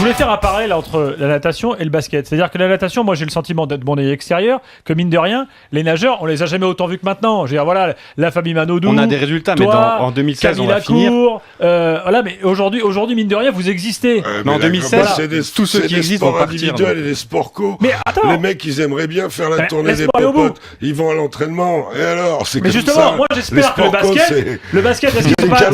voulais faire un parallèle entre la natation et le basket. C'est-à-dire que la natation, moi j'ai le sentiment d'être mon œil extérieur, que mine de rien, les nageurs, on les a jamais autant vus que maintenant. Je veux dire, voilà, la famille Manodou. On a des résultats, toi, mais en 2016, Camille on va finir. Voilà, mais aujourd'hui, mine de rien, vous existez. Mais en 2016, tous ceux qui existent vont partir. C'est des sports individuels et des sports co. Mais attends. Les mecs, ils aimeraient bien faire la tournée des popotes. Ils vont à l'entraînement. Et alors, c'est comme ça. Mais justement, moi j'espère que le basket, est-ce qu'il faut pas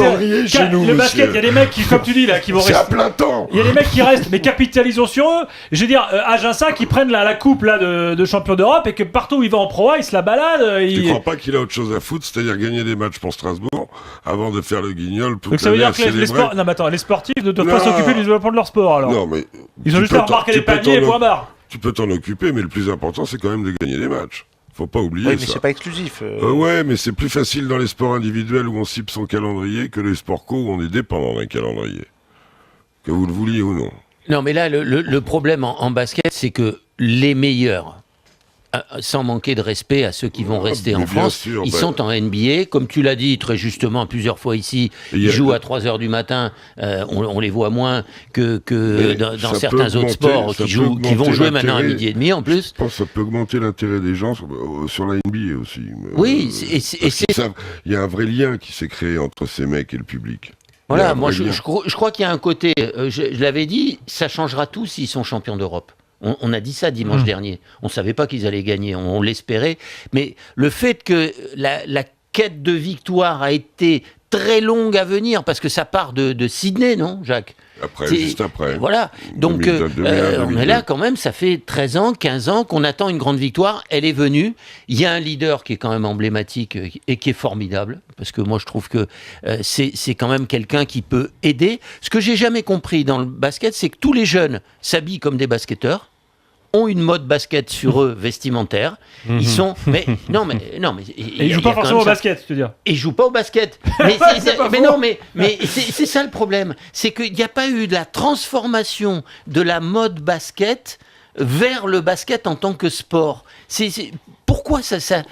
chez nous, le basket, il y a des mecs qui, comme tu dis là, qui vont rester. C'est à plein temps. Il y a des mecs qui restent, mais capitalisons sur eux. Je veux dire, Aginsa qui prennent la coupe là de champion d'Europe et que partout où il va en Pro A, il se la balade. Tu crois pas qu'il a autre chose à foutre, c'est-à-dire gagner des matchs pour Strasbourg avant de faire le guignol. Donc ça veut dire que les sportifs ne doivent pas s'occuper du développement de leur sport alors. Non, mais ils ont juste à remarquer les paniers et point barre. Tu peux t'en occuper, mais le plus important, c'est quand même de gagner des matchs. Faut pas oublier ça. Oui, mais c'est pas exclusif. Ouais, mais c'est plus facile dans les sports individuels où on cible son calendrier que les sports co où on est dépendant d'un calendrier. Que vous le vouliez ou non. Non, mais là, le problème en basket, c'est que les meilleurs, sans manquer de respect à ceux qui vont rester en France, sûr, ils sont en NBA. Comme tu l'as dit très justement plusieurs fois ici, ils jouent à 3h du matin. On les voit moins que dans certains autres sports qui vont jouer maintenant à midi et demi en plus. Je pense que ça peut augmenter l'intérêt des gens sur la NBA aussi. Oui, il y a un vrai lien qui s'est créé entre ces mecs et le public. Voilà, moi je crois qu'il y a un côté, je l'avais dit, ça changera tout s'ils sont champions d'Europe. On a dit ça dimanche dernier. On ne savait pas qu'ils allaient gagner, on l'espérait. Mais le fait que la quête de victoire a été très longue à venir, parce que ça part de Sydney, non, Jacques ? Juste après. Voilà. Donc, on est là quand même, ça fait 13 ans, 15 ans qu'on attend une grande victoire. Elle est venue. Il y a un leader qui est quand même emblématique et qui est formidable, parce que moi, je trouve que c'est quand même quelqu'un qui peut aider. Ce que j'ai jamais compris dans le basket, c'est que tous les jeunes s'habillent comme des basketteurs, ont une mode basket sur eux vestimentaire. Ils sont, mais ils jouent pas forcément au basket, tu veux dire. Ils jouent pas au basket. Mais c'est ça le problème, c'est qu'il n'y a pas eu de la transformation de la mode basket vers le basket en tant que sport. Pourquoi ça un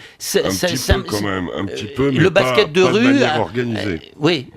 petit peu, mais le basket de rue, de manière organisée.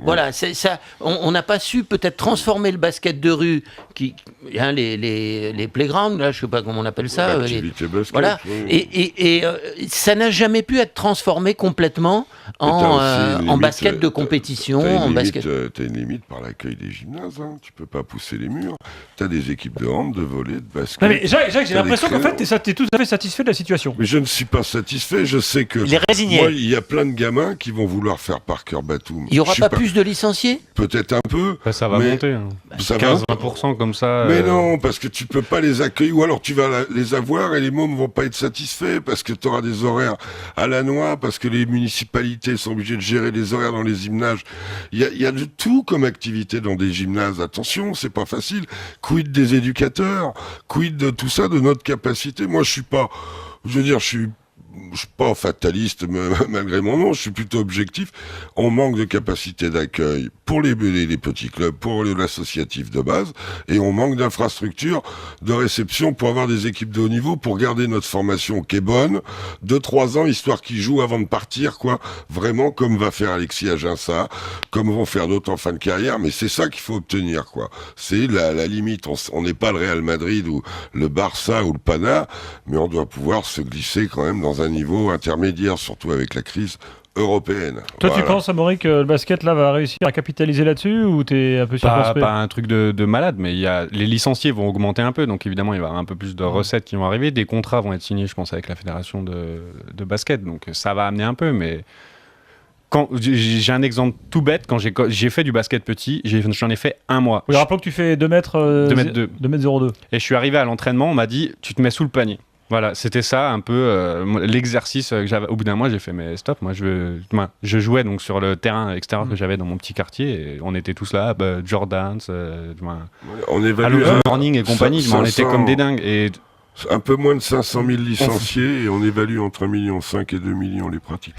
Voilà, ça. On n'a pas su peut-être transformer le basket de rue, les playgrounds, là, je sais pas comment on appelle ça. L'activité basket. Voilà, et ça n'a jamais pu être transformé complètement en basket de compétition, en basket. T'as une limite par l'accueil des gymnases. Hein. Tu peux pas pousser les murs. T'as des équipes de hand, de volley, de basket. Non, mais Jacques, j'ai l'impression qu'en fait, t'es tout à fait satisfait de la situation. Mais je ne suis pas satisfait. Je sais que moi, il y a plein de gamins qui vont vouloir faire Parker Batum. Il n'y aura pas plus de licenciés ? Peut-être un peu. Ça va monter. Hein. 15-20% comme ça. Mais non, parce que tu peux pas les accueillir. Ou alors tu vas les avoir et les mômes vont pas être satisfaits parce que tu auras des horaires à la noix, parce que les municipalités sont obligées de gérer les horaires dans les gymnases. Il y a de tout comme activité dans des gymnases. Attention, c'est pas facile. Quid des éducateurs? Quid de tout ça, de notre capacité? Moi, je suis pas fataliste malgré mon nom, je suis plutôt objectif. On manque de capacité d'accueil pour les petits clubs, pour l'associatif de base, et on manque d'infrastructures de réception pour avoir des équipes de haut niveau, pour garder notre formation qui est bonne, 2-3 ans, histoire qu'ils jouent avant de partir, quoi. Vraiment, comme va faire Alexis Aginsa, comme vont faire d'autres en fin de carrière, mais c'est ça qu'il faut obtenir, quoi. C'est la limite. On n'est pas le Real Madrid ou le Barça ou le Pana, mais on doit pouvoir se glisser quand même dans un niveau intermédiaire, surtout avec la crise européenne. Toi, tu penses, Amaury, que le basket là va réussir à capitaliser là-dessus, ou t'es un peu circonspect ? Pas un truc de malade, mais les licenciés vont augmenter un peu, donc évidemment il va y avoir un peu plus de recettes qui vont arriver, des contrats vont être signés, je pense, avec la fédération de basket, donc ça va amener un peu, mais j'ai un exemple tout bête, quand j'ai fait du basket petit, j'en ai fait un mois. Oui, rappelons que tu fais 2 mètres 02. Et je suis arrivé à l'entraînement, on m'a dit tu te mets sous le panier. Voilà, c'était ça un peu l'exercice que j'avais. Au bout d'un mois, j'ai fait mais stop, moi je jouais donc sur le terrain extérieur que j'avais dans mon petit quartier et on était tous là, Jordans, on évalue Morning et compagnie, on était comme des dingues et un peu moins de 500 000 licenciés et on évalue entre 1,5 million et 2 millions les pratiques.